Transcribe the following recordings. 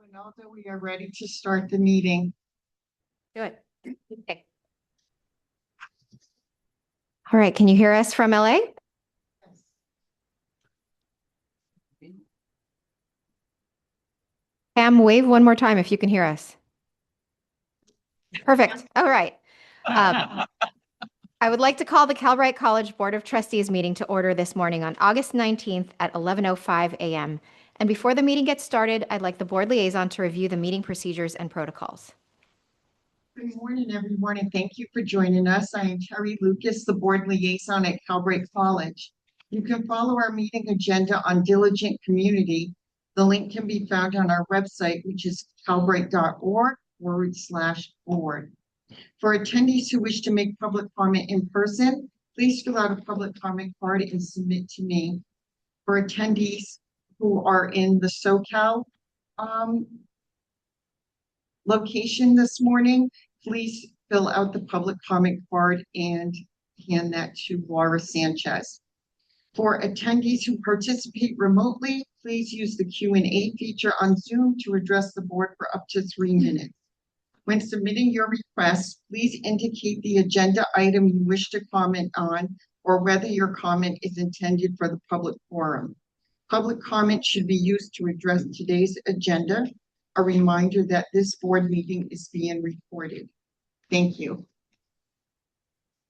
Ronaldo, we are ready to start the meeting. Do it. Okay. All right. Can you hear us from LA? Pam, wave one more time if you can hear us. Perfect. All right. I would like to call the Calbright College Board of Trustees meeting to order this morning on August 19th at 11:05 a.m. And before the meeting gets started, I'd like the board liaison to review the meeting procedures and protocols. Good morning, everyone, and thank you for joining us. I am Terry Lucas, the board liaison at Calbright College. You can follow our meeting agenda on Diligent Community. The link can be found on our website, which is calbright.org/board. For attendees who wish to make public comment in person, please fill out a public comment card and submit to me. For attendees who are in the SoCal location this morning, please fill out the public comment card and hand that to Laura Sanchez. For attendees who participate remotely, please use the Q&A feature on Zoom to address the board for up to 3 minutes. When submitting your request, please indicate the agenda item you wish to comment on or whether your comment is intended for the public forum. Public comment should be used to address today's agenda. A reminder that this board meeting is being recorded. Thank you.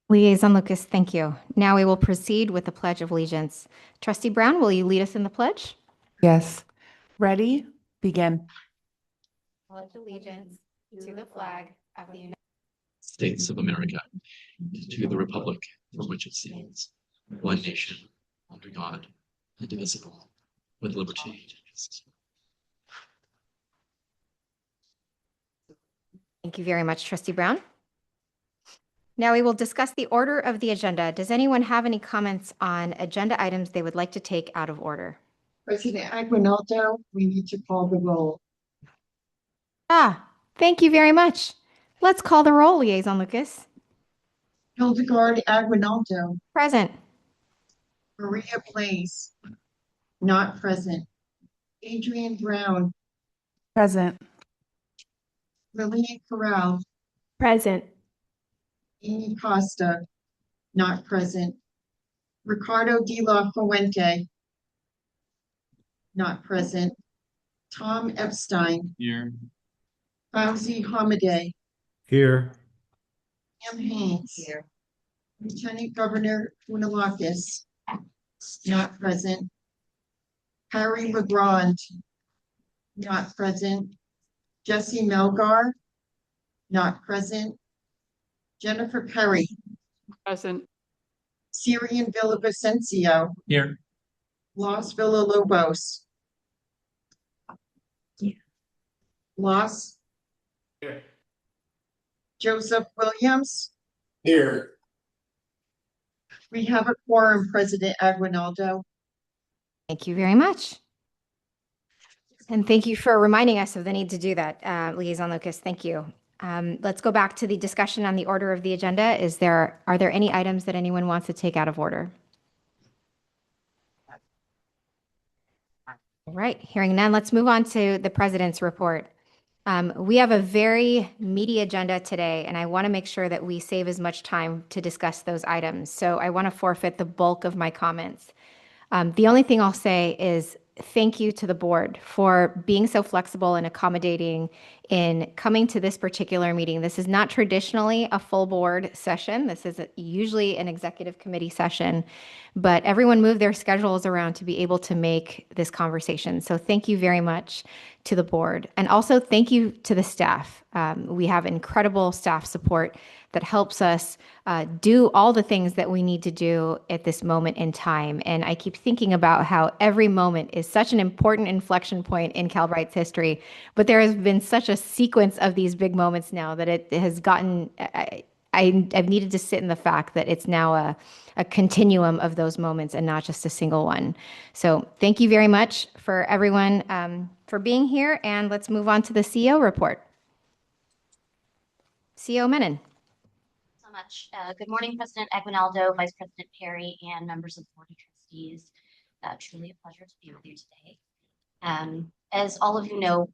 Liaison Lucas, thank you. Now we will proceed with the Pledge of Allegiance. Trustee Brown, will you lead us in the pledge? Yes. Ready? Begin. Pledge allegiance to the flag of the United States of America, to the republic for which it stands, one nation, under God, indivisible, with liberty and justice. Thank you very much, Trustee Brown. Now we will discuss the order of the agenda. Does anyone have any comments on agenda items they would like to take out of order? President Aguinaldo, we need to call the roll. Thank you very much. Let's call the roll, Liaison Lucas. Hildegard Aguinaldo. Present. Maria Blaze. Not present. Adrian Brown. Present. Lillian Corral. Present. Amy Costa. Not present. Ricardo de la Fuente. Not present. Tom Epstein. Here. Fauzi Hamadeh. Here. Pam Haynes. Here. Lieutenant Governor Funalakis. Not present. Harry Legrand. Not present. Jesse Melgar. Not present. Jennifer Perry. Present. Syrian Villavicencio. Here. Los Villalobos. Los. Here. Joseph Williams. Here. We have a quorum, President Aguinaldo. Thank you very much. And thank you for reminding us of the need to do that, Liaison Lucas. Thank you. Let's go back to the discussion on the order of the agenda. Are there any items that anyone wants to take out of order? All right, hearing none, let's move on to the president's report. We have a very meaty agenda today, and I want to make sure that we save as much time to discuss those items. So I want to forfeit the bulk of my comments. The only thing I'll say is thank you to the board for being so flexible and accommodating in coming to this particular meeting. This is not traditionally a full board session. This is usually an executive committee session, but everyone moved their schedules around to be able to make this conversation. So thank you very much to the board. And also thank you to the staff. We have incredible staff support that helps us do all the things that we need to do at this moment in time. And I keep thinking about how every moment is such an important inflection point in Calbright's history, but there has been such a sequence of these big moments now that it has gotten, I've needed to sit in the fact that it's now a continuum of those moments and not just a single one. So thank you very much for everyone for being here, and let's move on to the CEO report. CEO Menon. Much. Good morning, President Aguinaldo, Vice President Perry, and members of the Board of Trustees. Truly a pleasure to be with you today. As all of you know,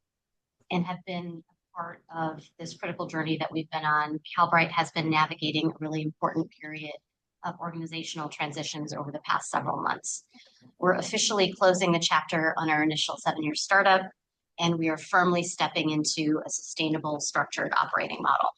and have been a part of this critical journey that we've been on. Calbright has been navigating a really important period of organizational transitions over the past several months. We're officially closing the chapter on our initial 7-year startup, and we are firmly stepping into a sustainable, structured operating model.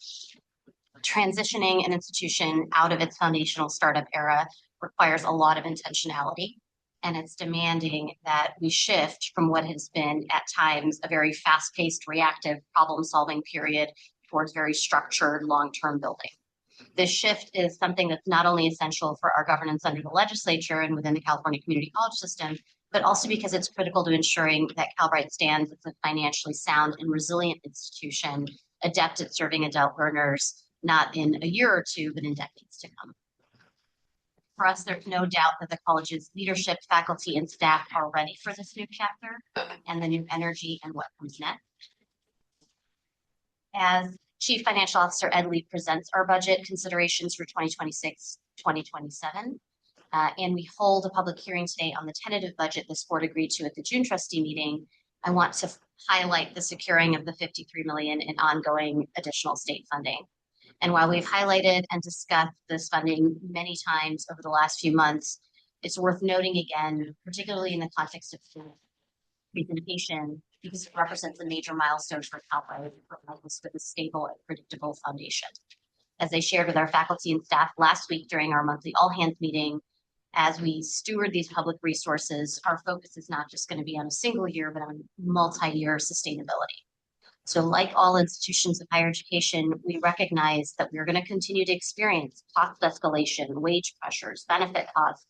Transitioning an institution out of its foundational startup era requires a lot of intentionality, and it's demanding that we shift from what has been at times a very fast-paced, reactive problem-solving period towards very structured, long-term building. This shift is something that's not only essential for our governance under the legislature and within the California community college system, but also because it's critical to ensuring that Calbright stands as a financially sound and resilient institution, adept at serving adult learners, not in a year or two, but in decades to come. For us, there's no doubt that the college's leadership, faculty, and staff are ready for this new chapter and the new energy and what comes next. As Chief Financial Officer Ed Lee presents our budget considerations for 2026-2027, and we hold a public hearing today on the tentative budget this board agreed to at the June trustee meeting, I want to highlight the securing of the $53 million in ongoing additional state funding. And while we've highlighted and discussed this funding many times over the last few months, it's worth noting again, particularly in the context of presentation, because it represents a major milestone for Calbright with a stable and predictable foundation. As I shared with our faculty and staff last week during our monthly all-hands meeting, as we steward these public resources, our focus is not just going to be on a single year, but on multi-year sustainability. So like all institutions of higher education, we recognize that we're going to continue to experience cost escalation, wage pressures, benefit costs,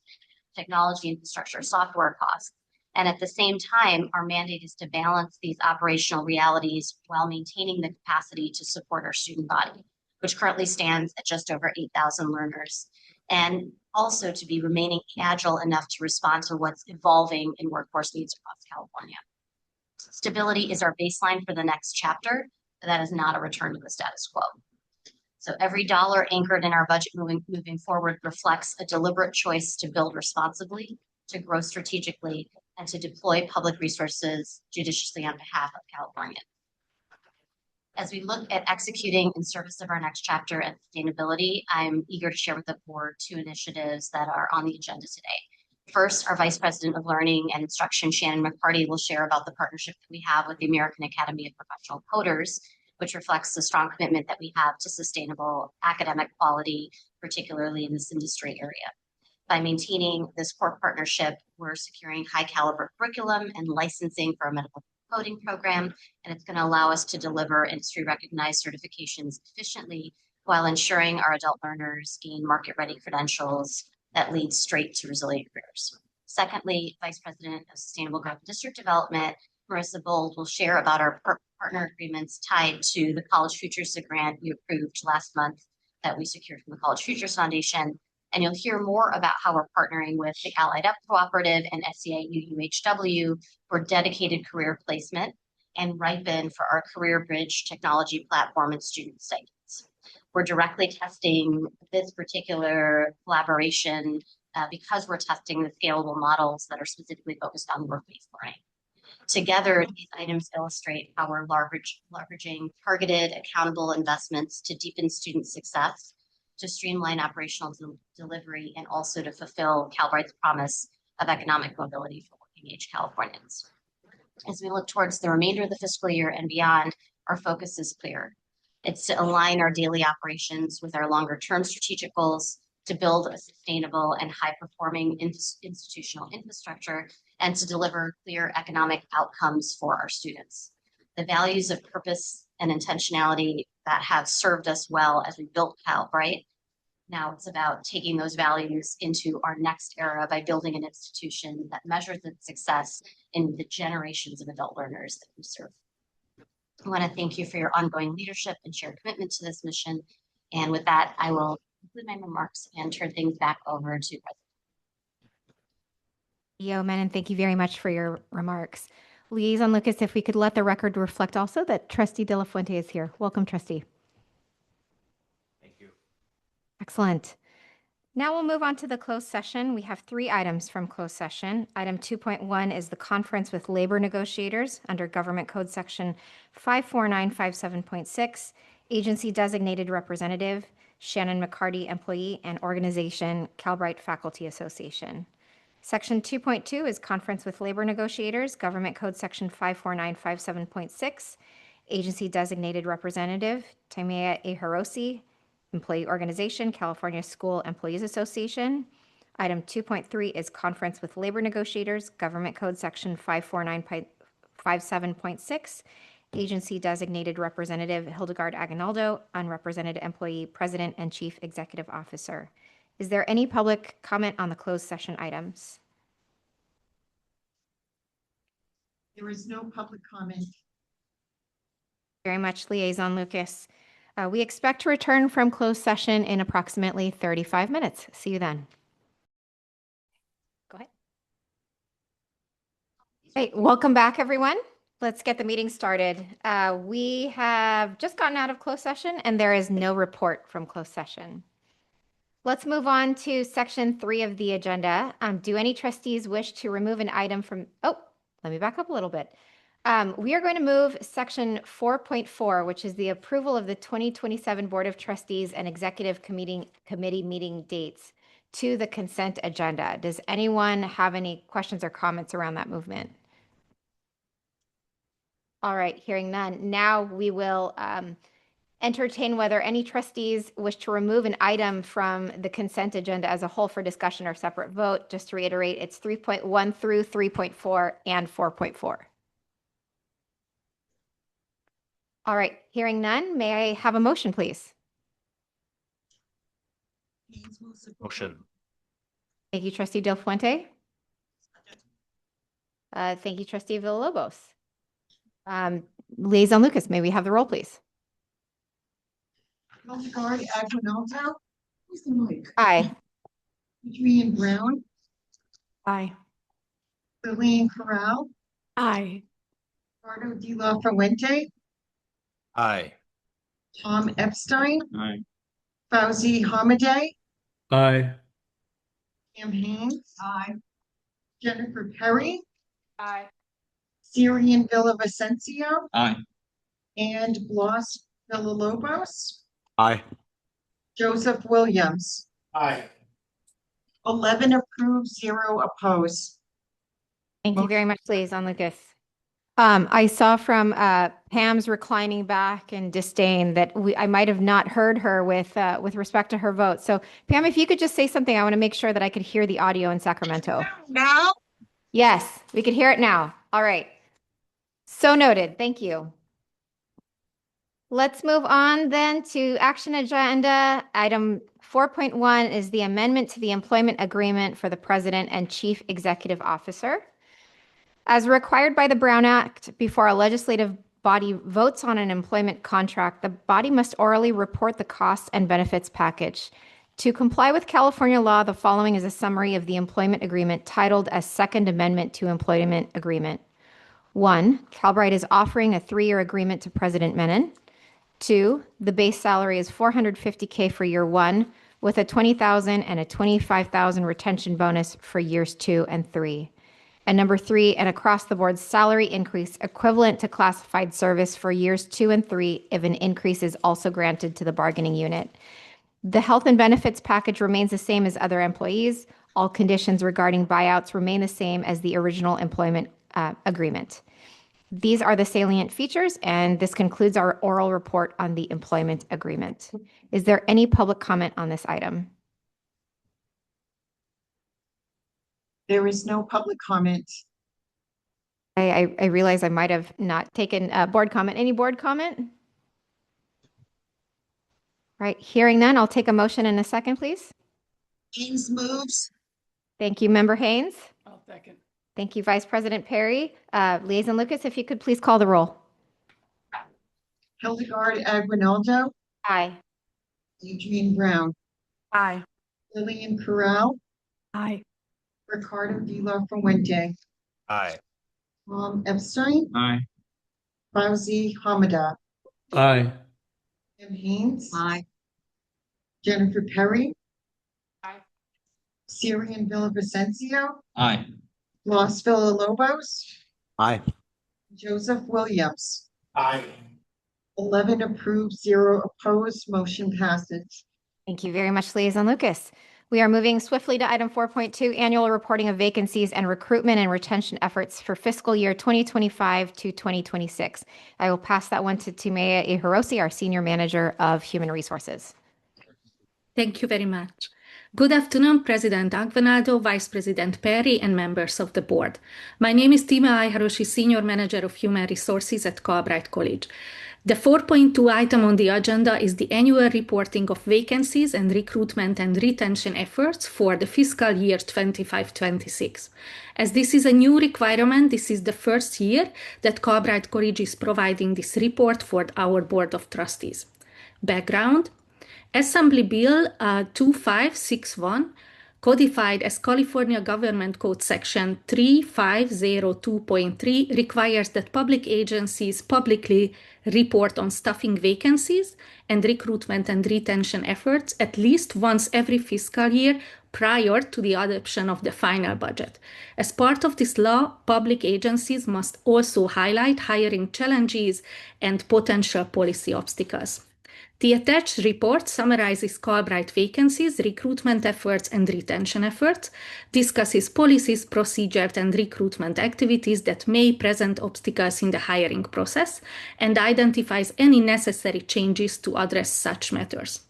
technology infrastructure, software costs. And at the same time, our mandate is to balance these operational realities while maintaining the capacity to support our student body, which currently stands at just over 8,000 learners, and also to be remaining agile enough to respond to what's evolving in workforce needs across California. Stability is our baseline for the next chapter, but that is not a return to the status quo. So every dollar anchored in our budget moving forward reflects a deliberate choice to build responsibly, to grow strategically, and to deploy public resources judiciously on behalf of California. As we look at executing in service of our next chapter and sustainability, I'm eager to share with the board 2 initiatives that are on the agenda today. First, our Vice President of Learning and Instruction, Shannon McCarty, will share about the partnership that we have with the American Academy of Professional Coders, which reflects the strong commitment that we have to sustainable academic quality, particularly in this industry area. By maintaining this core partnership, we're securing high caliber curriculum and licensing for a medical coding program, and it's going to allow us to deliver industry recognized certifications efficiently while ensuring our adult learners gain market ready credentials that lead straight to resilient careers. Secondly, Vice President of Sustainable Growth and District Development, Marissa Bold, will share about our partner agreements tied to the College Futures grant we approved last month that we secured from the College Futures Foundation. And you'll hear more about how we're partnering with the Allied Up Cooperative and SEIU UHW for dedicated career placement and Ripen for our Career Bridge technology platform and student segments. We're directly testing this particular collaboration because we're testing the scalable models that are specifically focused on work-based learning. Together, these items illustrate how we're leveraging targeted, accountable investments to deepen student success, to streamline operational delivery, and also to fulfill Calbright's promise of economic mobility for working age Californians. As we look towards the remainder of the fiscal year and beyond, our focus is clear. It's to align our daily operations with our longer-term strategic goals, to build a sustainable and high-performing institutional infrastructure, and to deliver clear economic outcomes for our students. The values of purpose and intentionality that have served us well as we built Calbright. Now it's about taking those values into our next era by building an institution that measures its success in the generations of adult learners that we serve. I want to thank you for your ongoing leadership and shared commitment to this mission. And with that, I will conclude my remarks and turn things back over to President. Yeoman, and thank you very much for your remarks. Liaison Lucas, if we could let the record reflect also that Trustee De La Fuente is here. Welcome, Trustee. Thank you. Excellent. Now we'll move on to the closed session. We have 3 items from closed session. Item 2.1 is the conference with labor negotiators under Government Code Section 54957.6, agency designated representative, Shannon McCarty employee, and organization Calbright Faculty Association. Section 2.2 is conference with labor negotiators, Government Code Section 54957.6, agency designated representative, Taimea Eharosi, employee organization, California School Employees Association. Item 2.3 is conference with labor negotiators, Government Code Section 54957.6, agency designated representative, Hildegard Aguinaldo, unrepresented employee, president and chief executive officer. Is there any public comment on the closed session items? There is no public comment. Very much, Liaison Lucas. We expect to return from closed session in approximately 35 minutes. See you then. Go ahead. Hey, welcome back, everyone. Let's get the meeting started. We have just gotten out of closed session and there is no report from closed session. Let's move on to section 3 of the agenda. Do any trustees wish to remove an item from, let me back up a little bit. We are going to move section 4.4, which is the approval of the 2027 Board of Trustees and Executive Committee meeting dates, to the consent agenda. Does anyone have any questions or comments around that movement? All right, hearing none. Now we will entertain whether any trustees wish to remove an item from the consent agenda as a whole for discussion or separate vote. Just to reiterate, it's 3.1 through 3.4 and 4.4. All right, hearing none, may I have a motion, please? Motion. Thank you, Trustee Del Fuente. Thank you, Trustee Villalobos. Liaison Lucas, may we have the roll, please? Hildegard Aguinaldo. Who's the mic? Aye. Adrian Brown, Aye. Lillian Corral, Aye. Ricardo de la Fuente, Aye. Tom Epstein, Aye. Fauzi Hamadeh, Aye. Pam Haynes. Aye. Jennifer Perry, Aye. Syrian Villavicencio, Aye. and Blas Villalobos. Aye. Joseph Williams. Aye. 11 approved, 0 opposed. Thank you very much, Liaison Lucas. I saw from Pam's reclining back in disdain that I might have not heard her with respect to her vote. So Pam, if you could just say something, I want to make sure that I could hear the audio in Sacramento. Now? Yes, we could hear it now. All right. So noted. Thank you. Let's move on then to action agenda. Item 4.1 is the amendment to the employment agreement for the president and chief executive officer. As required by the Brown Act, before a legislative body votes on an employment contract, the body must orally report the costs and benefits package. To comply with California law, the following is a summary of the employment agreement titled as Second Amendment to Employment Agreement. 1, Calbright is offering a 3-year agreement to President Menon. 2, the base salary is $450K for year 1, with a $20,000 and a $25,000 retention bonus for years 2 and 3. And number 3, an across-the-board salary increase equivalent to classified service for years 2 and 3 if an increase is also granted to the bargaining unit. The health and benefits package remains the same as other employees. All conditions regarding buyouts remain the same as the original employment agreement. These are the salient features, and this concludes our oral report on the employment agreement. Is there any public comment on this item? There is no public comment. I realize I might have not taken board comment. Any board comment? Right, hearing none, I'll take a motion in a second, please. Haynes moves. Thank you, Member Haynes. I'll second. Thank you, Vice President Perry. Liaison Lucas, if you could please call the roll. Hildegard Aguinaldo, Aye. Adrian Brown, Aye. Lillian Corral, Aye. Ricardo de la Fuente, Aye. Tom Epstein, Aye. Fauzi Hamadeh, Aye. Pam Haynes. Aye. Jennifer Perry. Aye. Syrian Villavicencio, Aye. Los Villalobos, Aye. Joseph Williams. Aye. 11 approved, 0 opposed, motion passes. Thank you very much, Liaison Lucas. We are moving swiftly to item 4.2, annual reporting of vacancies and recruitment and retention efforts for fiscal year 2025 to 2026. I will pass that one to Timea Ihirosi, our Senior Manager of Human Resources. Thank you very much. Good afternoon, President Agvanaldo, Vice President Perry, and members of the board. My name is Tima Ihiroshi, Senior Manager of Human Resources at Albright College. The 4.2 item on the agenda is the annual reporting of vacancies and recruitment and retention efforts for the fiscal year 25-26. As this is a new requirement, this is the first year that Albright College is providing this report for our Board of Trustees. Background: Assembly Bill 2561, codified as California Government Code Section 3502.3, requires that public agencies publicly report on staffing vacancies and recruitment and retention efforts at least once every fiscal year prior to the adoption of the final budget. As part of this law, public agencies must also highlight hiring challenges and potential policy obstacles. The attached report summarizes Albright vacancies, recruitment efforts, and retention efforts, discusses policies, procedures, and recruitment activities that may present obstacles in the hiring process, and identifies any necessary changes to address such matters.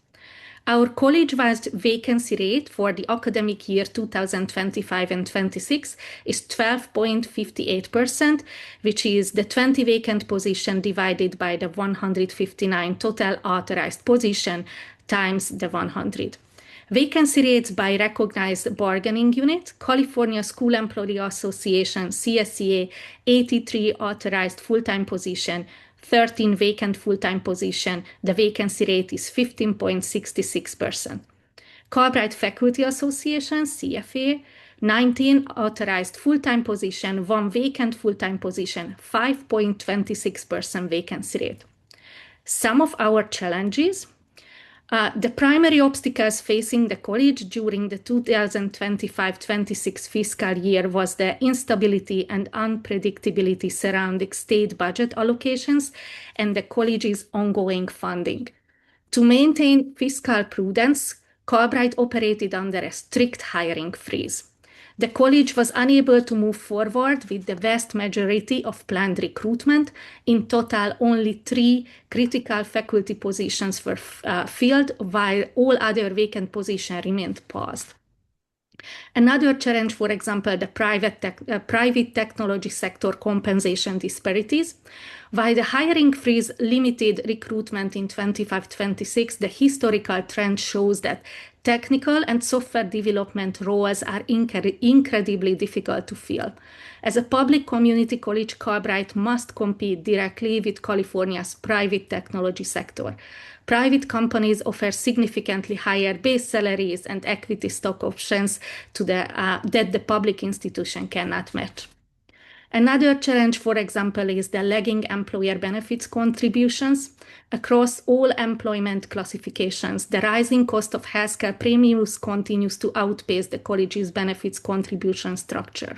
Our college-wide vacancy rate for the academic year 2025 and 26 is 12.58%, which is the 20 vacant position divided by the 159 total authorized position times the 100. Vacancy rates by recognized bargaining unit: California School Employee Association, CSEA, 83 authorized full-time position, 13 vacant full-time position. The vacancy rate is 15.66%. Albright Faculty Association, CFA, 19 authorized full-time position, 1 vacant full-time position, 5.26% vacancy rate. Some of our challenges: the primary obstacles facing the college during the 2025-26 fiscal year was the instability and unpredictability surrounding state budget allocations and the college's ongoing funding. To maintain fiscal prudence, Albright operated under a strict hiring freeze. The college was unable to move forward with the vast majority of planned recruitment. In total, only 3 critical faculty positions were filled, while all other vacant positions remained paused. Another challenge, for example, the private technology sector compensation disparities. While the hiring freeze limited recruitment in 25-26, the historical trend shows that technical and software development roles are incredibly difficult to fill. As a public community college, Albright must compete directly with California's private technology sector. Private companies offer significantly higher base salaries and equity stock options that the public institution cannot match. Another challenge, for example, is the lagging employer benefits contributions. Across all employment classifications, the rising cost of healthcare premiums continues to outpace the college's benefits contribution structure.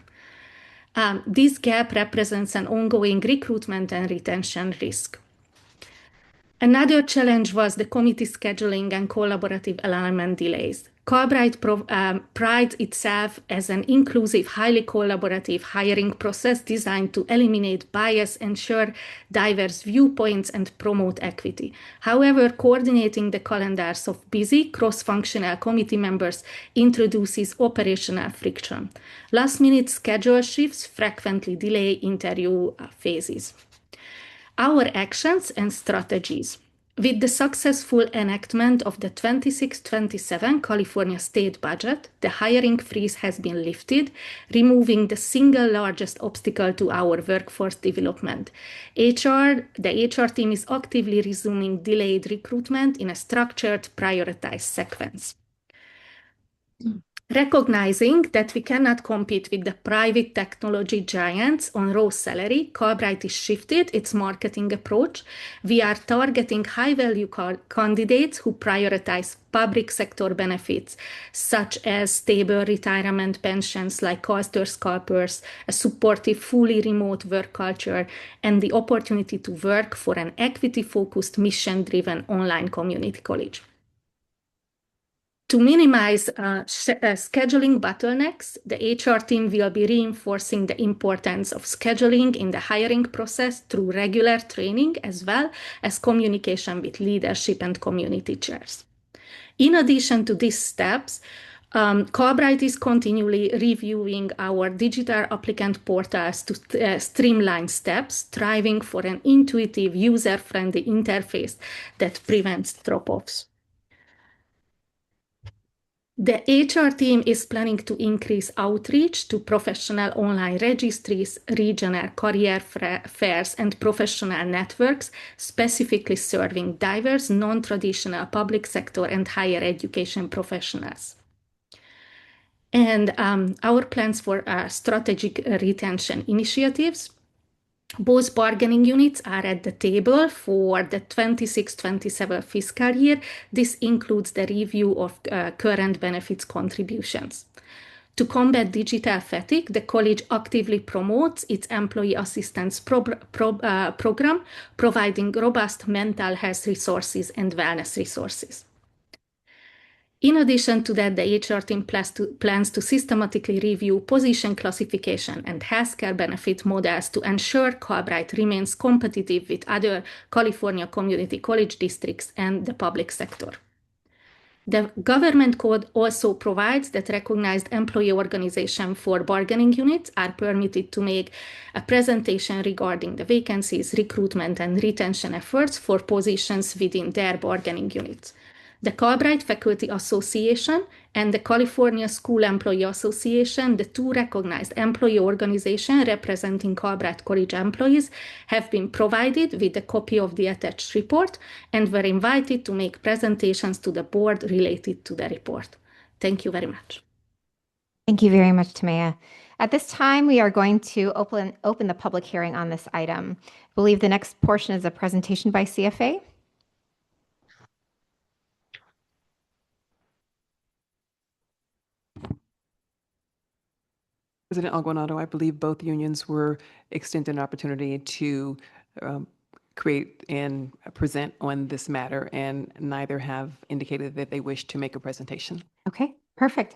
This gap represents an ongoing recruitment and retention risk. Another challenge was the committee scheduling and collaborative alignment delays. Albright prides itself as an inclusive, highly collaborative hiring process designed to eliminate bias, ensure diverse viewpoints, and promote equity. However, coordinating the calendars of busy, cross-functional committee members introduces operational friction. Last-minute schedule shifts frequently delay interview phases. Our actions and strategies. With the successful enactment of the 26-27 California state budget, the hiring freeze has been lifted, removing the single largest obstacle to our workforce development. The HR team is actively resuming delayed recruitment in a structured, prioritized sequence. Recognizing that we cannot compete with the private technology giants on raw salary, Carbright has shifted its marketing approach. We are targeting high-value candidates who prioritize public sector benefits, such as stable retirement pensions like Castor Scalpers, a supportive, fully remote work culture, and the opportunity to work for an equity-focused, mission-driven online community college. To minimize scheduling bottlenecks, the HR team will be reinforcing the importance of scheduling in the hiring process through regular training as well as communication with leadership and community chairs. In addition to these steps, Carbright is continually reviewing our digital applicant portals to streamline steps, striving for an intuitive, user-friendly interface that prevents drop-offs. The HR team is planning to increase outreach to professional online registries, regional career fairs, and professional networks, specifically serving diverse, non-traditional public sector and higher education professionals. And our plans for strategic retention initiatives. Both bargaining units are at the table for the 26-27 fiscal year. This includes the review of current benefits contributions. To combat digital fatigue, the college actively promotes its employee assistance program, providing robust mental health resources and wellness resources. In addition to that, the HR team plans to systematically review position classification and healthcare benefit models to ensure Carbright remains competitive with other California community college districts and the public sector. The government code also provides that recognized employee organizations for bargaining units are permitted to make a presentation regarding the vacancies, recruitment, and retention efforts for positions within their bargaining units. The Carbright Faculty Association and the California School Employee Association, the two recognized employee organizations representing Carbright College employees, have been provided with a copy of the attached report and were invited to make presentations to the board related to the report. Thank you very much. Thank you very much, Tamaya. At this time, we are going to open the public hearing on this item. I believe the next portion is a presentation by CFA. President Alguanato, I believe both unions were extended an opportunity to create and present on this matter, and neither have indicated that they wish to make a presentation. Okay, perfect.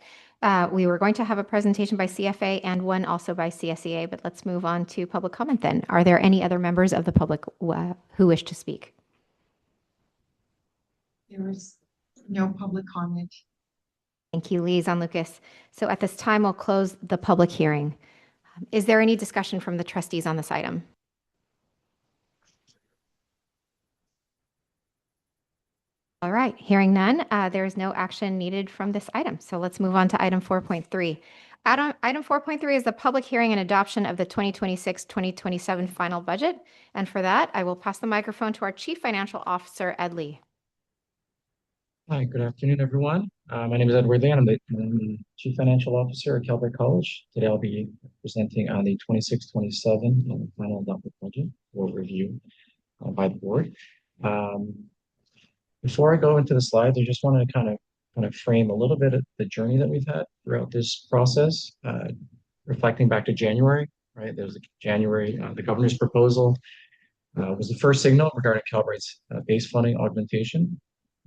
We were going to have a presentation by CFA and one also by CSEA, but let's move on to public comment then. Are there any other members of the public who wish to speak? There is no public comment. Thank you, Liaison Lucas. So at this time, we'll close the public hearing. Is there any discussion from the trustees on this item? All right, hearing none, there is no action needed from this item. So let's move on to item 4.3. Item 4.3 is the public hearing and adoption of the 2026-2027 final budget. And for that, I will pass the microphone to our Chief Financial Officer, Ed Lee. Hi, good afternoon, everyone. My name is Edward Lee, and I'm the Chief Financial Officer at Calvert College. Today I'll be presenting on the 26-27 final adopted budget for review by the board. Before I go into the slides, I just want to kind of frame a little bit of the journey that we've had throughout this process, reflecting back to January, right? There was a January, the governor's proposal was the first signal regarding Calvert's base funding augmentation.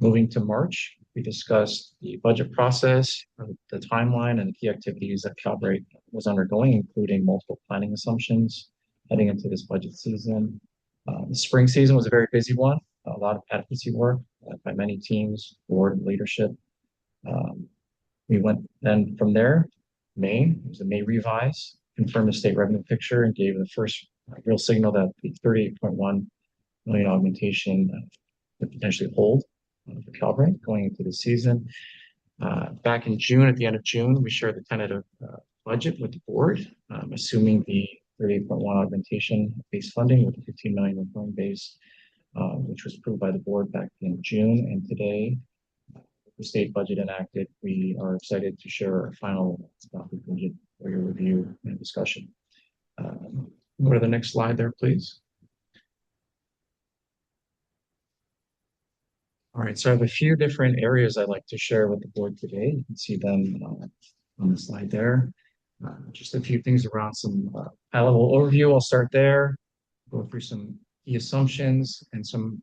Moving to March, we discussed the budget process, the timeline, and the key activities that Calbright was undergoing, including multiple planning assumptions heading into this budget season. The spring season was a very busy one, a lot of advocacy work by many teams, board leadership. We went then from there, May, it was a May revise, confirmed the state revenue picture and gave the first real signal that the 38.1 million augmentation could potentially hold for Calbright going into the season. Back in June, at the end of June, we shared the tentative budget with the board, assuming the 38.1 augmentation base funding with the 15 million recurring base, which was approved by the board back in June. And today, the state budget enacted, we are excited to share our final budget for your review and discussion. Go to the next slide there, please. All right, so I have a few different areas I'd like to share with the board today. You can see them on the slide there. Just a few things around some high-level overview. I'll start there, go through some key assumptions and some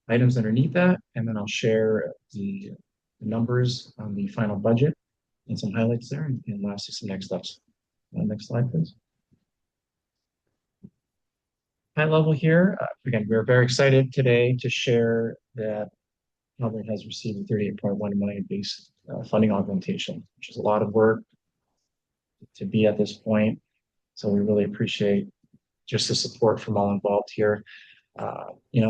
items underneath that, and then I'll share the numbers on the final budget and some highlights there, and lastly, some next steps. Next slide, please. High level here, again, we're very excited today to share that Calvert has received a 38.1 million base funding augmentation, which is a lot of work to be at this point. So we really appreciate just the support from all involved here.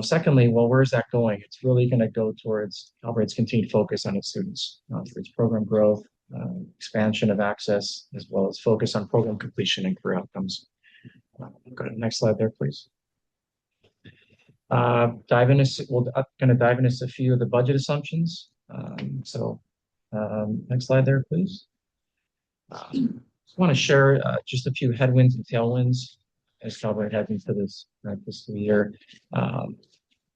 Secondly, well, where's that going? It's really going to go towards Calvert's continued focus on its students, through its program growth, expansion of access, as well as focus on program completion and career outcomes. Go to the next slide there, please. We're going to dive into a few of the budget assumptions. Next slide there, please. Just want to share just a few headwinds and tailwinds as Calvert heads into this fiscal year.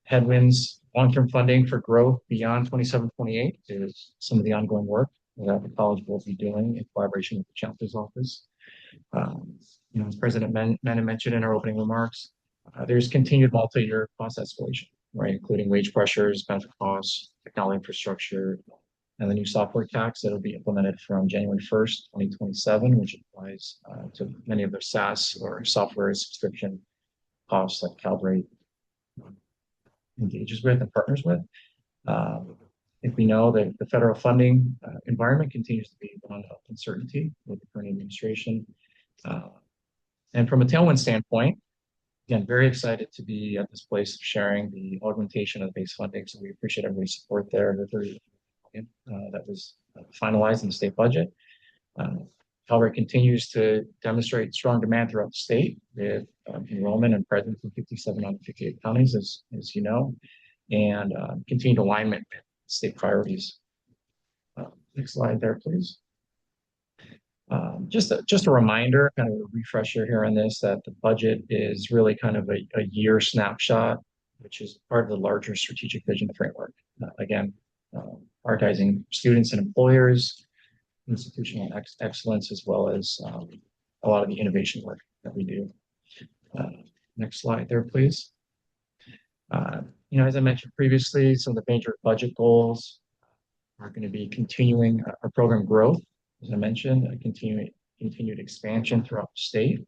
Headwinds, long-term funding for growth beyond 27-28 is some of the ongoing work that the college will be doing in collaboration with the Chancellor's Office. As President Menon mentioned in our opening remarks, there's continued multi-year cost escalation, right, including wage pressures, benefit costs, technology infrastructure, and the new software tax that will be implemented from January 1st, 2027, which applies to many of their SaaS or software subscription costs that Calvert engages with and partners with. If we know that the federal funding environment continues to be one of uncertainty with the current administration. And from a tailwind standpoint, again, very excited to be at this place of sharing the augmentation of the base funding. So we appreciate everybody's support there. The 30 million that was finalized in the state budget. Calvert continues to demonstrate strong demand throughout the state with enrollment and presence in 57 out of 58 counties, as you know, and continued alignment with state priorities. Next slide there, please. Just a reminder, kind of a refresher here on this, that the budget is really kind of a year snapshot, which is part of the larger strategic vision framework. Again, prioritizing students and employers, institutional excellence, as well as a lot of the innovation work that we do. Next slide there, please. As I mentioned previously, some of the major budget goals are going to be continuing our program growth, as I mentioned, continued expansion throughout the state,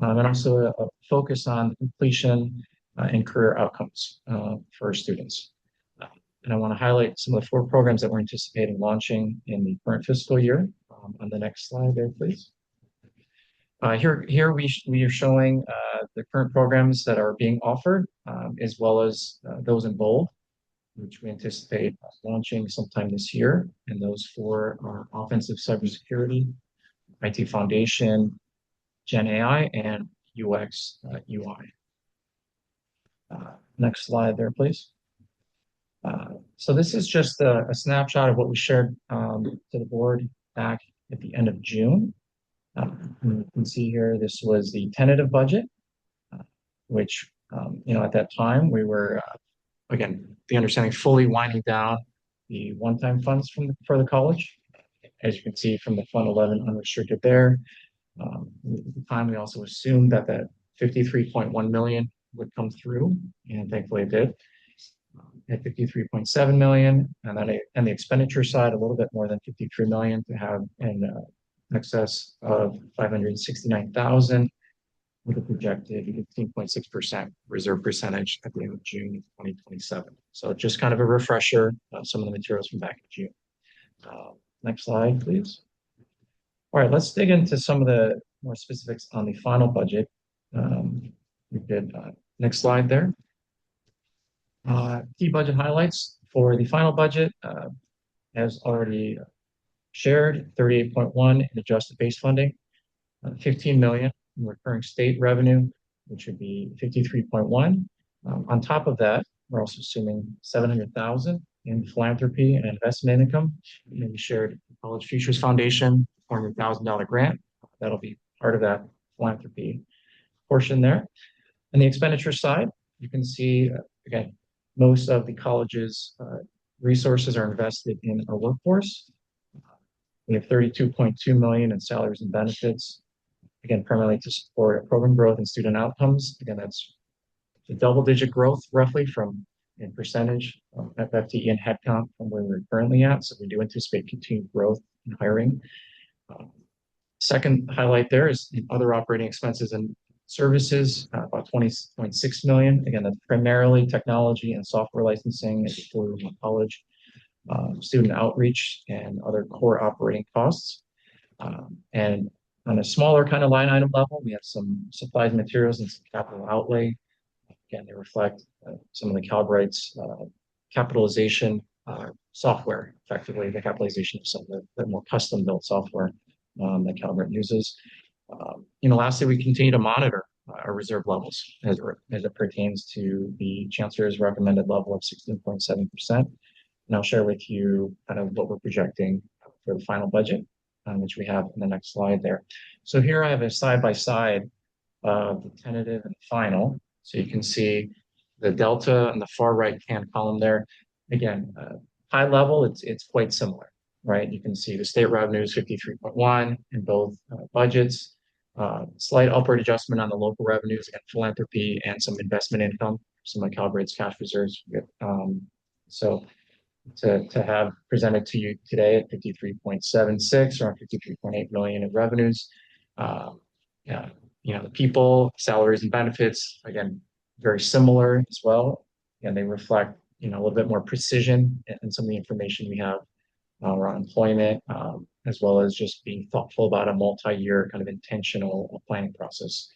and also a focus on completion and career outcomes for our students. And I want to highlight some of the 4 programs that we're anticipating launching in the current fiscal year. On the next slide there, please. Here we are showing the current programs that are being offered, as well as those in bold, which we anticipate launching sometime this year. And those 4 are offensive cybersecurity, IT foundation, Gen AI, and UX UI. Next slide there, please. So this is just a snapshot of what we shared to the board back at the end of June. You can see here, this was the tentative budget, which, at that time we were, again, the understanding fully winding down the one-time funds for the college. As you can see from the Fund 11 unrestricted there. At the time, we also assumed that 53.1 million would come through, and thankfully it did. At 53.7 million, and then on the expenditure side, a little bit more than 53 million to have in excess of 569,000 with a projected 15.6% reserve percentage at the end of June 2027. So just kind of a refresher of some of the materials from back in June. Next slide, please. All right, let's dig into some of the more specifics on the final budget. We did next slide there. Key budget highlights for the final budget, as already shared, 38.1 in adjusted base funding, 15 million in recurring state revenue, which would be 53.1. On top of that, we're also assuming 700,000 in philanthropy and investment income. And we shared College Futures Foundation, $400,000 grant. That'll be part of that philanthropy portion there. On the expenditure side, you can see, again, most of the college's resources are invested in our workforce. We have 32.2 million in salaries and benefits, again, primarily to support program growth and student outcomes. Again, that's the double-digit growth roughly from in percentage of FTE and headcount from where we're currently at. So we do anticipate continued growth in hiring. Second highlight there is in other operating expenses and services, about 20.6 million. Again, that's primarily technology and software licensing as a full college, student outreach, and other core operating costs. And on a smaller kind of line item level, we have some supplies, materials, and some capital outlay. Again, they reflect some of the Calbright's capitalization software, effectively the capitalization of some of the more custom-built software that Calbright uses. Lastly, we continue to monitor our reserve levels as it pertains to the Chancellor's recommended level of 16.7%. And I'll share with you kind of what we're projecting for the final budget, which we have in the next slide there. So here I have a side-by-side of the tentative and final. So you can see the delta in the far right-hand column there. Again, high level, it's quite similar, right? You can see the state revenue is 53.1 in both budgets. Slight upward adjustment on the local revenues, again, philanthropy and some investment income, some of Calbright's cash reserves. So to have presented to you today at 53.76 or 53.8 million in revenues. The people, salaries and benefits, again, very similar as well. And they reflect, a little bit more precision in some of the information we have around employment, as well as just being thoughtful about a multi-year kind of intentional planning process.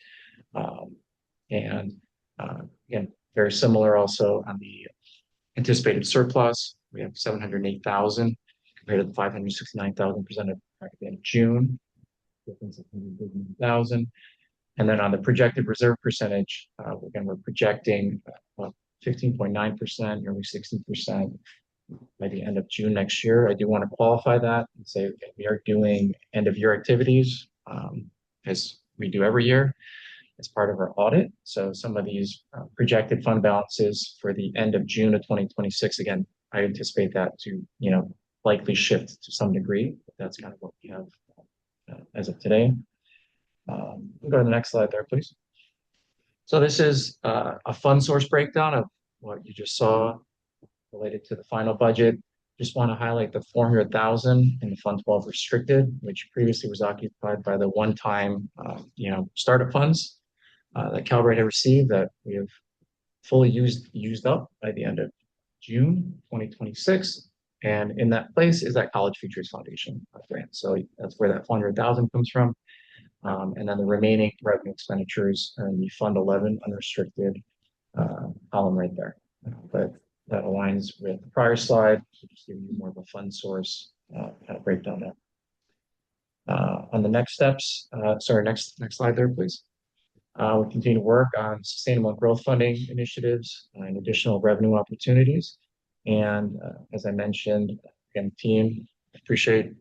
Again, very similar also on the anticipated surplus. We have 708,000 compared to the 569,000 presented back at the end of June. Difference of 1,000. And then on the projected reserve percentage, again, we're projecting 15.9%, nearly 16% by the end of June next year. I do want to qualify that and say, okay, we are doing end of year activities as we do every year as part of our audit. So some of these projected fund balances for the end of June of 2026, again, I anticipate that to, likely shift to some degree. But that's kind of what we have as of today. We'll go to the next slide there, please. So this is a fund source breakdown of what you just saw related to the final budget. Just want to highlight the 400,000 in the Fund 12 restricted, which previously was occupied by the one-time, startup funds that Calbright had received that we have fully used up by the end of June 2026. And in that place is that College Futures Foundation grant. So that's where that 400,000 comes from. And then the remaining revenue expenditures are in the Fund 11 unrestricted column right there. But that aligns with the prior slide, so just giving you more of a fund source kind of breakdown there. On the next steps, next slide there, please. We continue to work on sustainable growth funding initiatives and additional revenue opportunities. And as I mentioned, again, team, appreciate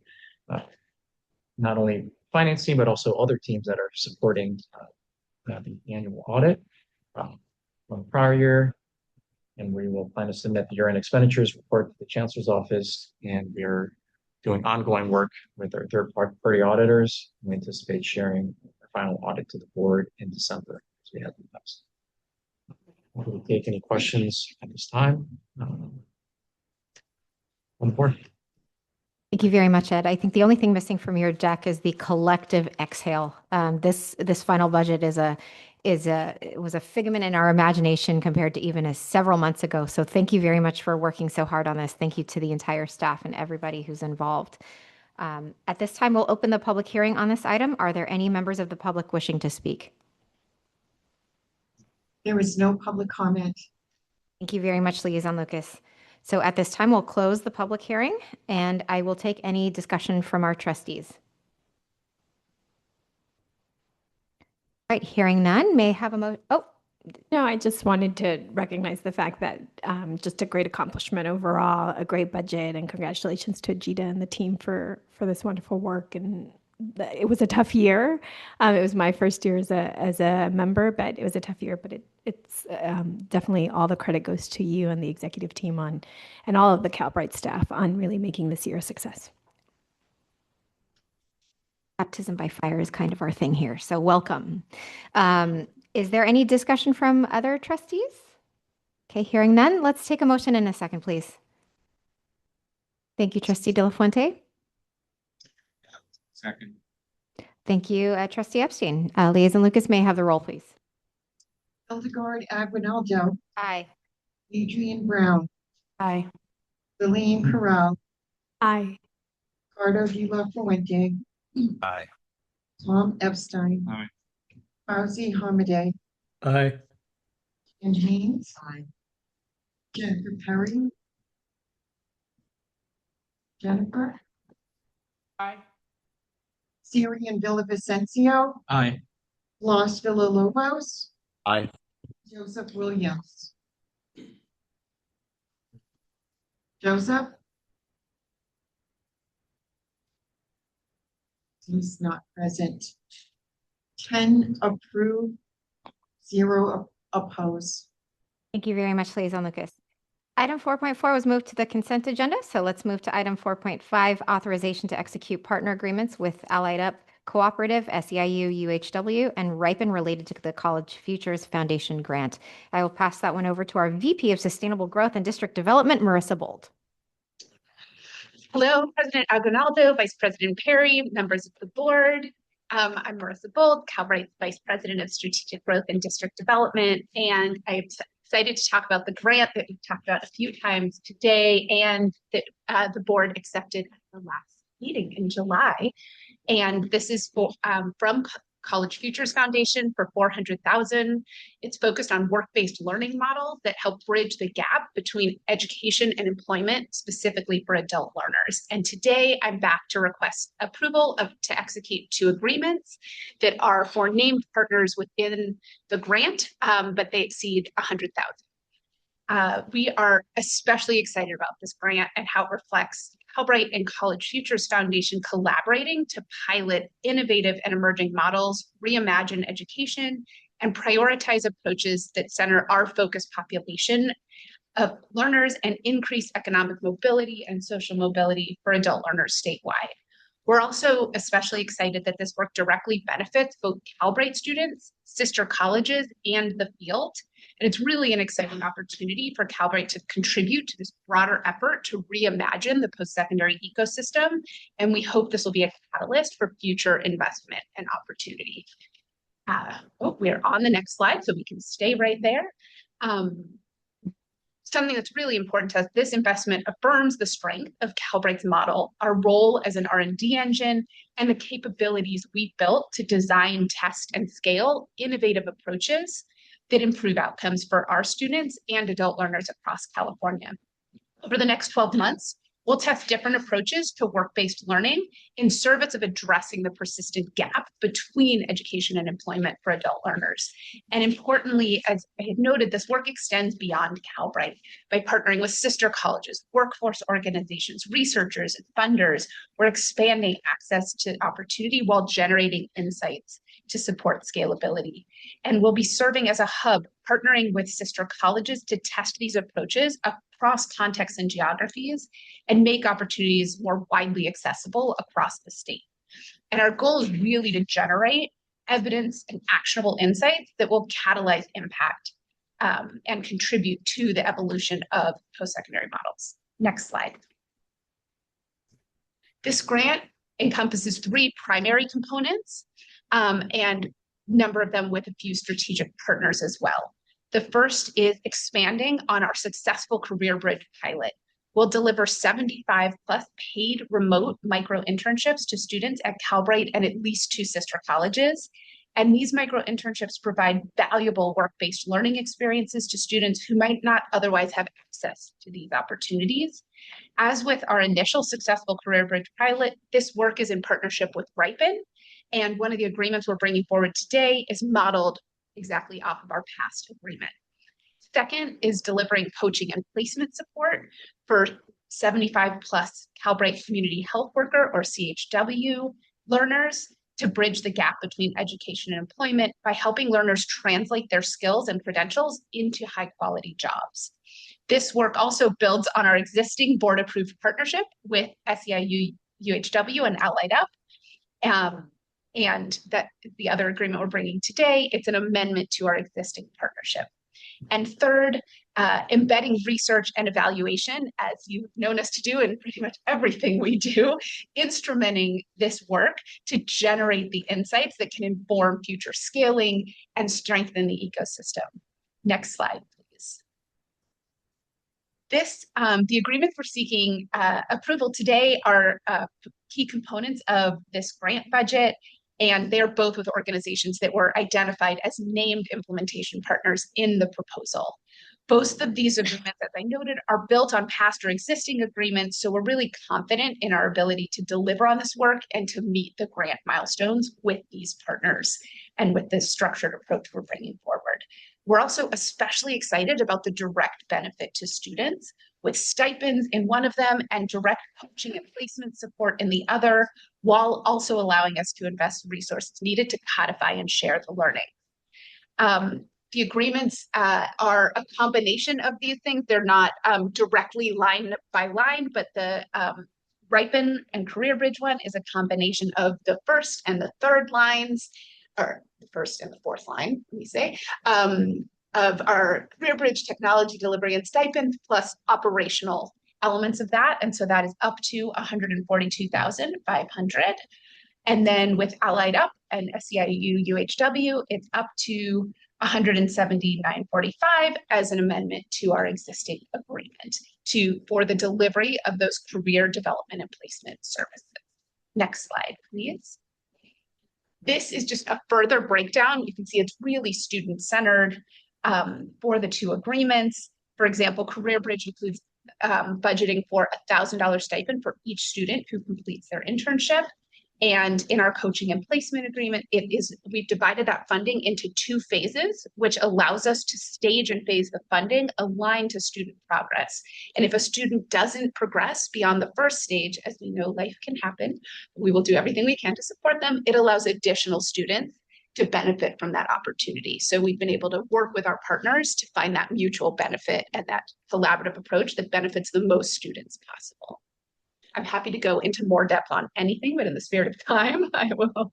not only finance team, but also other teams that are supporting the annual audit from the prior year. And we will plan to submit the year-end expenditures report to the Chancellor's office. And we are doing ongoing work with our third-party auditors. We anticipate sharing our final audit to the board in December, as we have in the past. We'll take any questions at this time. On the board. Thank you very much, Ed. I think the only thing missing from your deck is the collective exhale. This final budget it was a figment in our imagination compared to even several months ago. So thank you very much for working so hard on this. Thank you to the entire staff and everybody who's involved. At this time, we'll open the public hearing on this item. Are there any members of the public wishing to speak? There is no public comment. Thank you very much, Liaison Lucas. So at this time, we'll close the public hearing and I will take any discussion from our trustees. All right, hearing none, may I have a No, I just wanted to recognize the fact that just a great accomplishment overall, a great budget, and congratulations to Ajita and the team for this wonderful work. And it was a tough year. It was my first year as a member, but it was a tough year. But it's definitely all the credit goes to you and the executive team on, and all of the Calbright staff on really making this year a success. Baptism by fire is kind of our thing here, so welcome. Is there any discussion from other trustees? Okay, hearing none, let's take a motion in a second, please. Thank you, Trustee De La Fuente. Second. Thank you, Trustee Epstein. Liaison Lucas may have the roll, please. Hildegard Aguinaldo, Aye. Adrian Brown, Aye. Lillian Corral, Aye. Ricardo de la Fuente, Aye. Tom Epstein, Aye. Fauzi Hamadeh, Aye. and Haynes. Aye. Jennifer Perry. Jennifer. Aye. Siri and Villavicencio, Aye. Los Villalobos, Aye. Joseph Williams. Joseph? He's not present. 10 approve, 0 oppose. Thank you very much, Liaison Lucas. Item 4.4 was moved to the consent agenda, so let's move to item 4.5, authorization to execute partner agreements with Allied Up Cooperative, SEIU, UHW, and Ripen related to the College Futures Foundation grant. I will pass that one over to our VP of Sustainable Growth and District Development, Marissa Bold. Hello, President Aguinaldo, Vice President Perry, members of the board. I'm Marissa Bold, Calbright's Vice President of Strategic Growth and District Development, and I'm excited to talk about the grant that we've talked about a few times today and that the board accepted at the last meeting in July. And this is from College Futures Foundation for $400,000. It's focused on work-based learning models that help bridge the gap between education and employment, specifically for adult learners. And today I'm back to request approval to execute 2 agreements that are for named partners within the grant, but they exceed $100,000. We are especially excited about this grant and how it reflects Calbright and College Futures Foundation collaborating to pilot innovative and emerging models, reimagine education, and prioritize approaches that center our focused population of learners and increase economic mobility and social mobility for adult learners statewide. We're also especially excited that this work directly benefits both Calbright students, sister colleges, and the field. And it's really an exciting opportunity for Calbright to contribute to this broader effort to reimagine the post-secondary ecosystem. And we hope this will be a catalyst for future investment and opportunity. We are on the next slide, so we can stay right there. Something that's really important to us, this investment affirms the strength of Calbright's model, our role as an R&D engine, and the capabilities we've built to design, test, and scale innovative approaches that improve outcomes for our students and adult learners across California. Over the next 12 months, we'll test different approaches to work-based learning in service of addressing the persistent gap between education and employment for adult learners. And importantly, as I had noted, this work extends beyond Calbright by partnering with sister colleges, workforce organizations, researchers, and funders. We're expanding access to opportunity while generating insights to support scalability. And we'll be serving as a hub, partnering with sister colleges to test these approaches across contexts and geographies and make opportunities more widely accessible across the state. And our goal is really to generate evidence and actionable insights that will catalyze impact and contribute to the evolution of post-secondary models. Next slide. This grant encompasses 3 primary components and a number of them with a few strategic partners as well. The first is expanding on our successful Career Bridge pilot. We'll deliver 75 plus paid remote micro internships to students at Calbright and at least 2 sister colleges. And these micro internships provide valuable work-based learning experiences to students who might not otherwise have access to these opportunities. As with our initial successful Career Bridge pilot, this work is in partnership with Ripen. And one of the agreements we're bringing forward today is modeled exactly off of our past agreement. Second is delivering coaching and placement support for 75 plus Calbright Community Health Worker or CHW learners to bridge the gap between education and employment by helping learners translate their skills and credentials into high quality jobs. This work also builds on our existing board approved partnership with SEIU UHW and Allied Up. And that the other agreement we're bringing today, it's an amendment to our existing partnership. And third, embedding research and evaluation, as you've known us to do in pretty much everything we do, instrumenting this work to generate the insights that can inform future scaling and strengthen the ecosystem. Next slide, please. The agreements we're seeking approval today are key components of this grant budget, and they're both with organizations that were identified as named implementation partners in the proposal. Both of these agreements, as I noted, are built on past or existing agreements, so we're really confident in our ability to deliver on this work and to meet the grant milestones with these partners and with this structured approach we're bringing forward. We're also especially excited about the direct benefit to students, with stipends in one of them and direct coaching and placement support in the other, while also allowing us to invest resources needed to codify and share the learning. The agreements are a combination of these things. They're not directly line by line, but the Ripen and Career Bridge one is a combination of the first and the third lines, or the first and the fourth line, let me say, of our Career Bridge technology delivery and stipend plus operational elements of that. And so that is up to $142,500. And then with Allied Up and SEIU UHW, it's up to $179.45 as an amendment to our existing agreement for the delivery of those career development and placement services. Next slide, please. This is just a further breakdown. You can see it's really student-centered for the two agreements. For example, Career Bridge includes budgeting for $1,000 stipend for each student who completes their internship. And in our coaching and placement agreement, we've divided that funding into two phases, which allows us to stage and phase the funding aligned to student progress. And if a student doesn't progress beyond the first stage, as we know life can happen, we will do everything we can to support them. It allows additional students to benefit from that opportunity. So we've been able to work with our partners to find that mutual benefit and that collaborative approach that benefits the most students possible. I'm happy to go into more depth on anything, but in the spirit of time, I will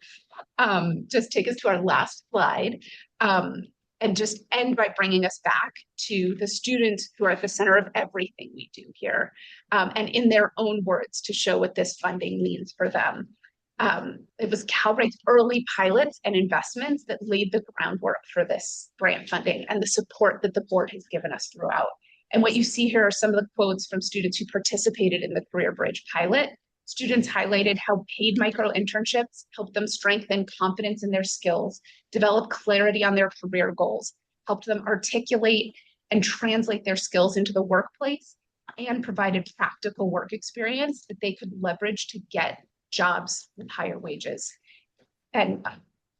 just take us to our last slide and just end by bringing us back to the students who are at the center of everything we do here, and in their own words to show what this funding means for them. It was Calbright's early pilots and investments that laid the groundwork for this grant funding and the support that the board has given us throughout. And what you see here are some of the quotes from students who participated in the Career Bridge pilot. Students highlighted how paid micro internships helped them strengthen confidence in their skills, develop clarity on their career goals, helped them articulate and translate their skills into the workplace, and provided practical work experience that they could leverage to get jobs with higher wages and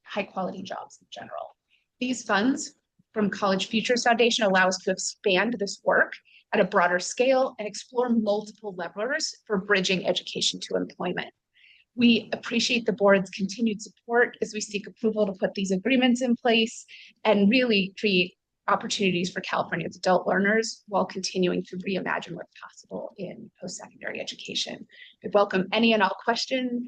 high quality jobs in general. These funds from College Futures Foundation allow us to expand this work at a broader scale and explore multiple levers for bridging education to employment. We appreciate the board's continued support as we seek approval to put these agreements in place and really create opportunities for California's adult learners while continuing to reimagine what's possible in post-secondary education. I welcome any and all questions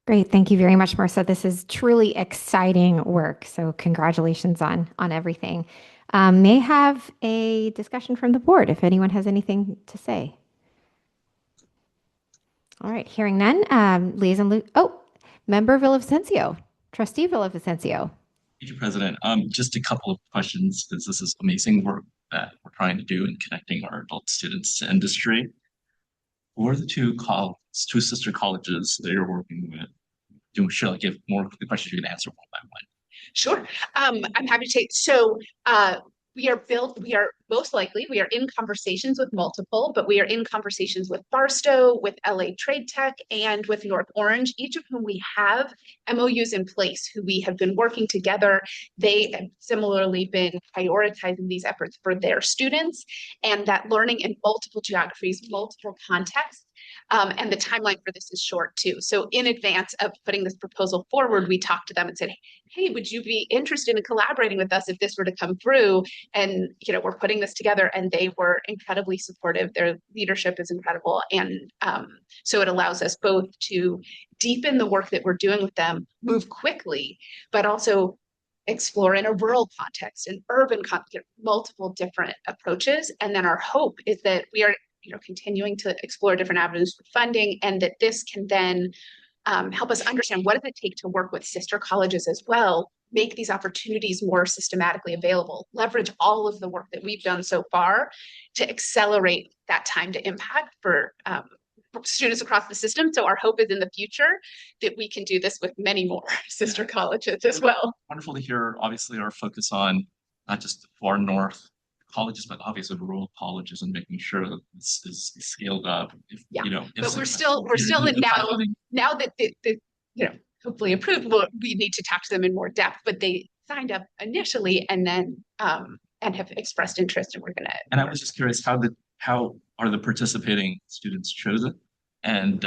Great. Thank you very much, Marissa. This is truly exciting work. So congratulations on everything. May I have a discussion from the board if anyone has anything to say. All right, hearing none. Member Villavicencio, Trustee Villavicencio. Thank you, President. Just a couple of questions, because this is amazing work that we're trying to do in connecting our adult students to industry. Who are the two sister colleges that you're working with? Should I give more of the questions you can answer one by one? Sure. I'm happy to take. So we are most likely, we are in conversations with multiple, but we are in conversations with Barstow, with LA Trade Tech, and with North Orange, each of whom we have MOUs in place, who we have been working together. They have similarly been prioritizing these efforts for their students, and that learning in multiple geographies, multiple contexts. And the timeline for this is short too. So in advance of putting this proposal forward, we talked to them and said, hey, would you be interested in collaborating with us if this were to come through? And, you know, we're putting this together, and they were incredibly supportive. Their leadership is incredible. And so it allows us both to deepen the work that we're doing with them, move quickly, but also explore in a rural context, an urban context, multiple different approaches. And then our hope is that we are, you know, continuing to explore different avenues for funding, and that this can then help us understand what does it take to work with sister colleges as well, make these opportunities more systematically available, leverage all of the work that we've done so far to accelerate that time to impact for students across the system. So our hope is in the future that we can do this with many more sister colleges as well. Wonderful to hear, obviously, our focus on not just the far north colleges, but obviously rural colleges, and making sure that this is scaled up. If, Yeah, you know, if but we're still in now that the you know, hopefully approved, we need to talk to them in more depth, but they signed up initially and then and have expressed interest, and we're gonna. And I was just curious, how are the participating students chosen? And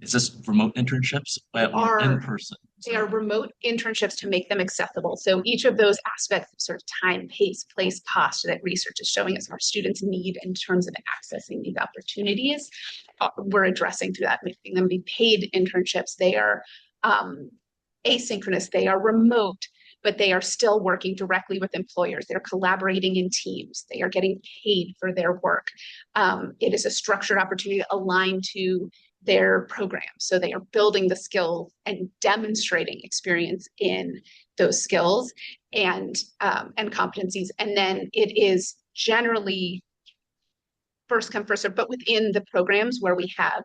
is this remote internships or in person? They are remote internships to make them accessible. So each of those aspects of sort of time, pace, place, cost that research is showing us our students need in terms of accessing these opportunities, we're addressing through that, making them be paid internships. They are asynchronous, they are remote, but they are still working directly with employers. They're collaborating in teams. They are getting paid for their work. It is a structured opportunity aligned to their program. So they are building the skills and demonstrating experience in those skills and competencies. And then it is generally first come, first serve, but within the programs where we have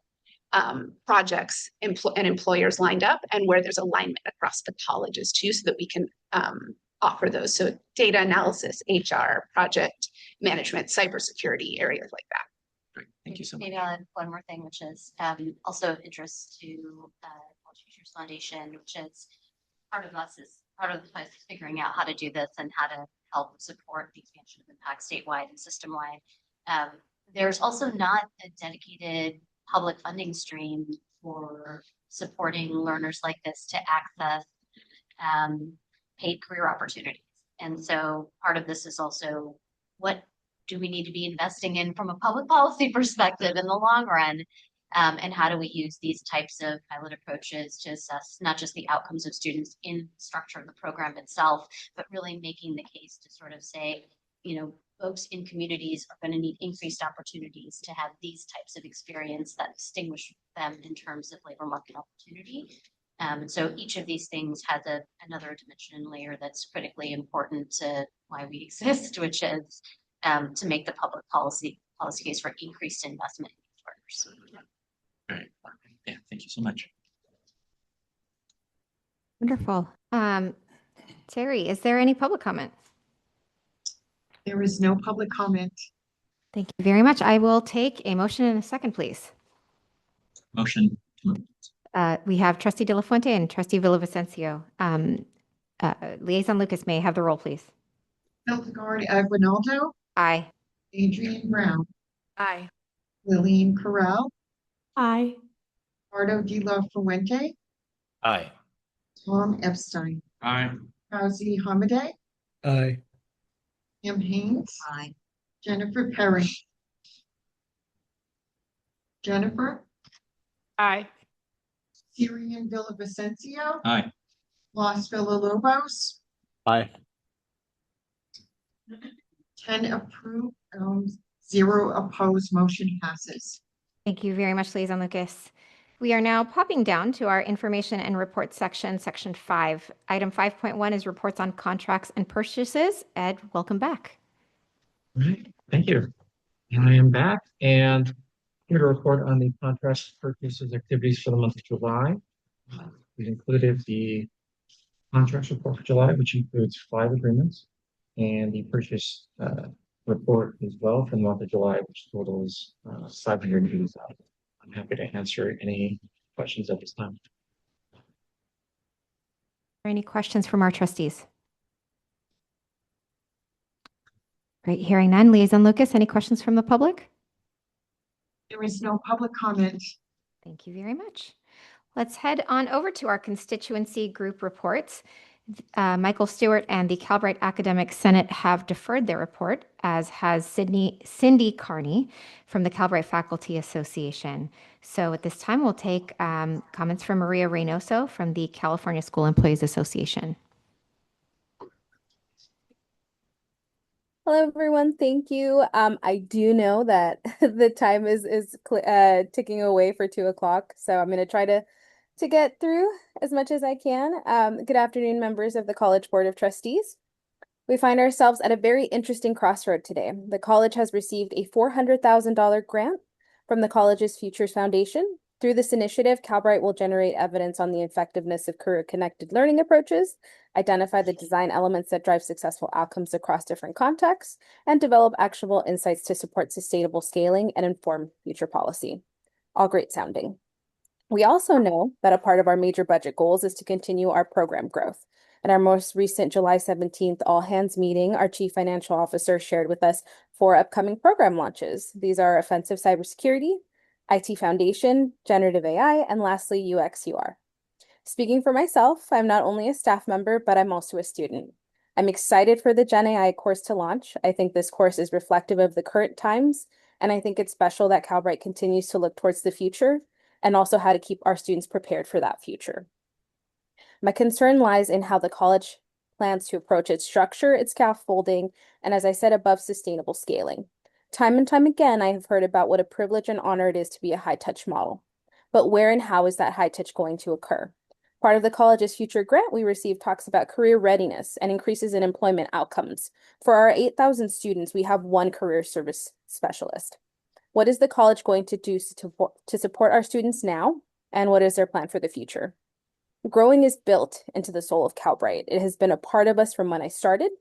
projects and employers lined up, and where there's alignment across the colleges too, so that we can offer those. So data analysis, HR, project management, cybersecurity, areas like that. Great, thank you so much. Maybe I'll add one more thing, which is also of interest to College Futures Foundation, which is part of the process figuring out how to do this and how to help support the expansion of impact statewide and system-wide. There's also not a dedicated public funding stream for supporting learners like this to access paid career opportunities. And so part of this is also, what do we need to be investing in from a public policy perspective in the long run? And how do we use these types of pilot approaches to assess not just the outcomes of students in the structure of the program itself, but really making the case to sort of say, you know, folks in communities are going to need increased opportunities to have these types of experience that distinguish them in terms of labor market opportunity. And so each of these things has another dimension and layer that's critically important to why we exist, which is to make the public policy case for increased investment in these partners. Great. Yeah, thank you so much. Wonderful. Terry, is there any public comment? There is no public comment. Thank you very much. I will take a motion in a second, please. Motion. We have Trustee De La Fuente and Trustee Villavicencio. Liaison Lucas, may I have the roll, please? Hildegard Aguinaldo, Aye. Adrian Brown, Aye. Lillian Corral, Aye. Pardo de la Fuente, Aye. Tom Epstein, Aye. Fauzi Hamadeh, Aye. Kim Haynes, Aye. Jennifer Perry. Jennifer, Aye. Syrian Villavicencio, Aye. Los Villalobos, Aye. 10 approved, 0 opposed, motion passes. Thank you very much, Liaison Lucas. We are now popping down to our information and reports section, section 5. Item 5.1 is reports on contracts and purchases. Ed, welcome back. All right, thank you. And I am back and here to report on the contract purchases activities for the month of July. We've included the contracts report for July, which includes 5 agreements and the purchase report as well for the month of July, which totals $580,000. I'm happy to answer any questions at this time. Any questions from our trustees? Great, hearing none. Liaison Lucas, any questions from the public? There is no public comment. Thank you very much. Let's head on over to our constituency group reports. Michael Stewart and the Calbright Academic Senate have deferred their report, as has Cindy Carney from the Calbright Faculty Association. So at this time, we'll take comments from Maria Reynoso from the California School Employees Association. Hello, everyone. Thank you. I do know that the time is ticking away for 2 o'clock, so I'm going to try to get through as much as I can. Good afternoon, members of the College Board of Trustees. We find ourselves at a very interesting crossroad today. The college has received a $400,000 grant from the college's Futures Foundation. Through this initiative, Calbright will generate evidence on the effectiveness of career-connected learning approaches, identify the design elements that drive successful outcomes across different contexts, and develop actionable insights to support sustainable scaling and inform future policy. All great sounding. We also know that a part of our major budget goals is to continue our program growth. At our most recent July 17th all-hands meeting, our Chief Financial Officer shared with us 4 upcoming program launches. These are Offensive Cybersecurity, IT Foundation, Generative AI, and lastly, UX/UR. Speaking for myself, I'm not only a staff member, but I'm also a student. I'm excited for the Gen AI course to launch. I think this course is reflective of the current times, and I think it's special that Calbright continues to look towards the future and also how to keep our students prepared for that future. My concern lies in how the college plans to approach its structure, its scaffolding, and as I said above, sustainable scaling. Time and time again, I have heard about what a privilege and honor it is to be a high-touch model. But where and how is that high touch going to occur? Part of the college's future grant we received talks about career readiness and increases in employment outcomes. For our 8,000 students, we have 1 career service specialist. What is the college going to do to support our students now? And what is their plan for the future? Growing is built into the soul of Calbright. It has been a part of us from when I started,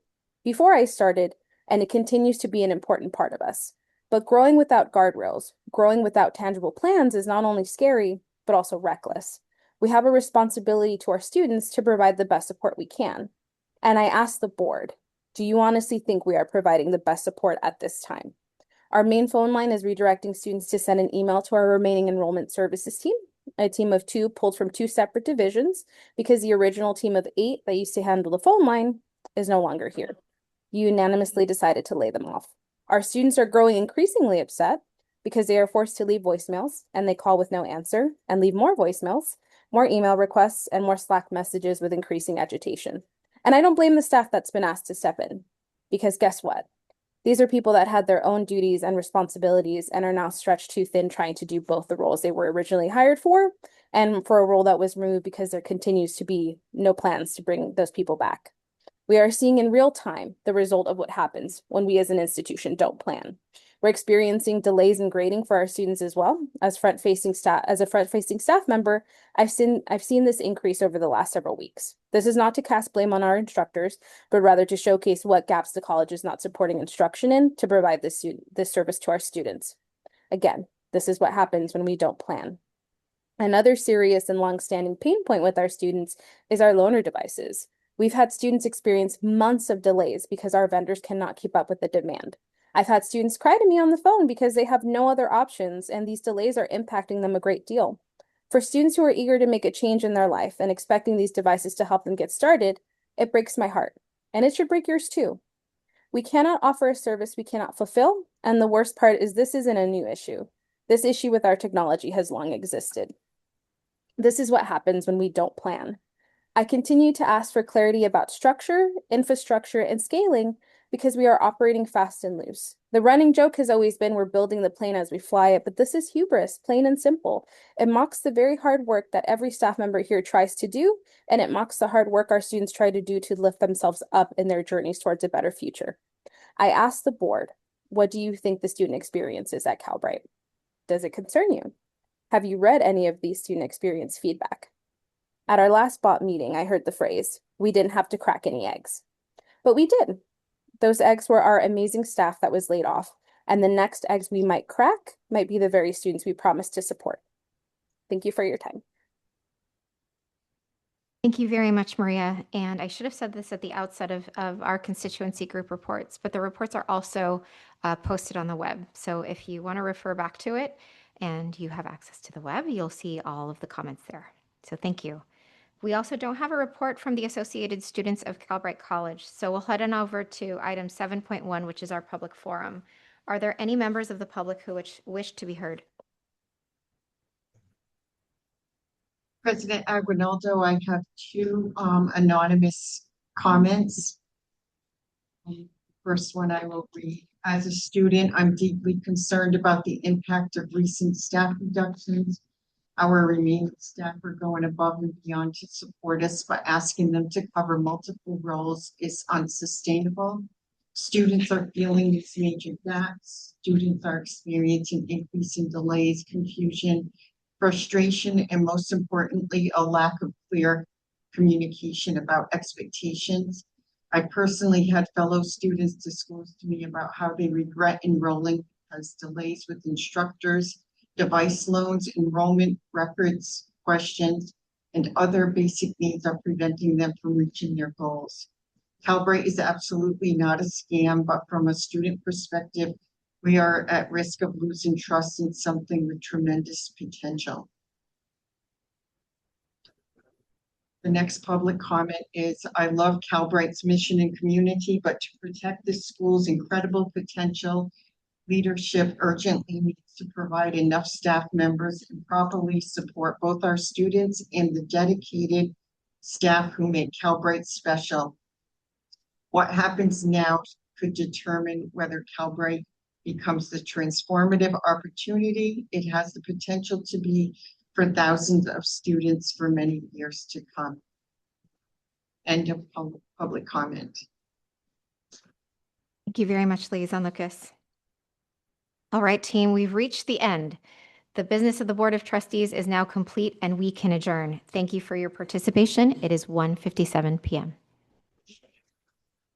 before I started, and it continues to be an important part of us. But growing without guardrails, growing without tangible plans is not only scary, but also reckless. We have a responsibility to our students to provide the best support we can. And I ask the board, do you honestly think we are providing the best support at this time? Our main phone line is redirecting students to send an email to our remaining enrollment services team, a team of 2 pulled from 2 separate divisions because the original team of 8 that used to handle the phone line is no longer here. You unanimously decided to lay them off. Our students are growing increasingly upset because they are forced to leave voicemails and they call with no answer and leave more voicemails, more email requests, and more Slack messages with increasing agitation. And I don't blame the staff that's been asked to step in, because guess what? These are people that had their own duties and responsibilities and are now stretched too thin trying to do both the roles they were originally hired for and for a role that was removed because there continues to be no plans to bring those people back. We are seeing in real time the result of what happens when we as an institution don't plan. We're experiencing delays in grading for our students as well. As a front-facing staff member, I've seen this increase over the last several weeks. This is not to cast blame on our instructors, but rather to showcase what gaps the college is not supporting instruction in to provide this service to our students. Again, this is what happens when we don't plan. Another serious and long-standing pain point with our students is our loaner devices. We've had students experience months of delays because our vendors cannot keep up with the demand. I've had students cry to me on the phone because they have no other options, and these delays are impacting them a great deal. For students who are eager to make a change in their life and expecting these devices to help them get started, it breaks my heart, and it should break yours too. We cannot offer a service we cannot fulfill, and the worst part is this isn't a new issue. This issue with our technology has long existed. This is what happens when we don't plan. I continue to ask for clarity about structure, infrastructure, and scaling because we are operating fast and loose. The running joke has always been we're building the plane as we fly it, but this is hubris, plain and simple. It mocks the very hard work that every staff member here tries to do, and it mocks the hard work our students try to do to lift themselves up in their journeys towards a better future. I asked the board, what do you think the student experience is at Calbright? Does it concern you? Have you read any of these student experience feedback? At our last BOT meeting, I heard the phrase, we didn't have to crack any eggs. But we did. Those eggs were our amazing staff that was laid off. And the next eggs we might crack might be the very students we promised to support. Thank you for your time. Thank you very much, Maria. And I should have said this at the outset of our constituency group reports, but the reports are also posted on the web. So if you want to refer back to it and you have access to the web, you'll see all of the comments there. So thank you. We also don't have a report from the Associated Students of Calbright College. So we'll head on over to item 7.1, which is our public forum. Are there any members of the public who wish to be heard? President Aguinaldo, I have two anonymous comments. First one I will read. As a student, I'm deeply concerned about the impact of recent staff reductions. Our remaining staff are going above and beyond to support us, but asking them to cover multiple roles is unsustainable. Students are feeling these major gaps. Students are experiencing increasing delays, confusion, frustration, and most importantly, a lack of clear communication about expectations. I personally had fellow students disclose to me about how they regret enrolling because delays with instructors, device loans, enrollment records, questions, and other basic needs are preventing them from reaching their goals. Calbright is absolutely not a scam, but from a student perspective, we are at risk of losing trust in something with tremendous potential. The next public comment is, I love Calbright's mission and community, but to protect the school's incredible potential, leadership urgently needs to provide enough staff members and properly support both our students and the dedicated staff who make Calbright special. What happens now could determine whether Calbright becomes the transformative opportunity it has the potential to be for thousands of students for many years to come. End of public comment. Thank you very much, Liaison Lucas. All right, team, we've reached the end. The business of the Board of Trustees is now complete and we can adjourn. Thank you for your participation. It is 1:57 p.m.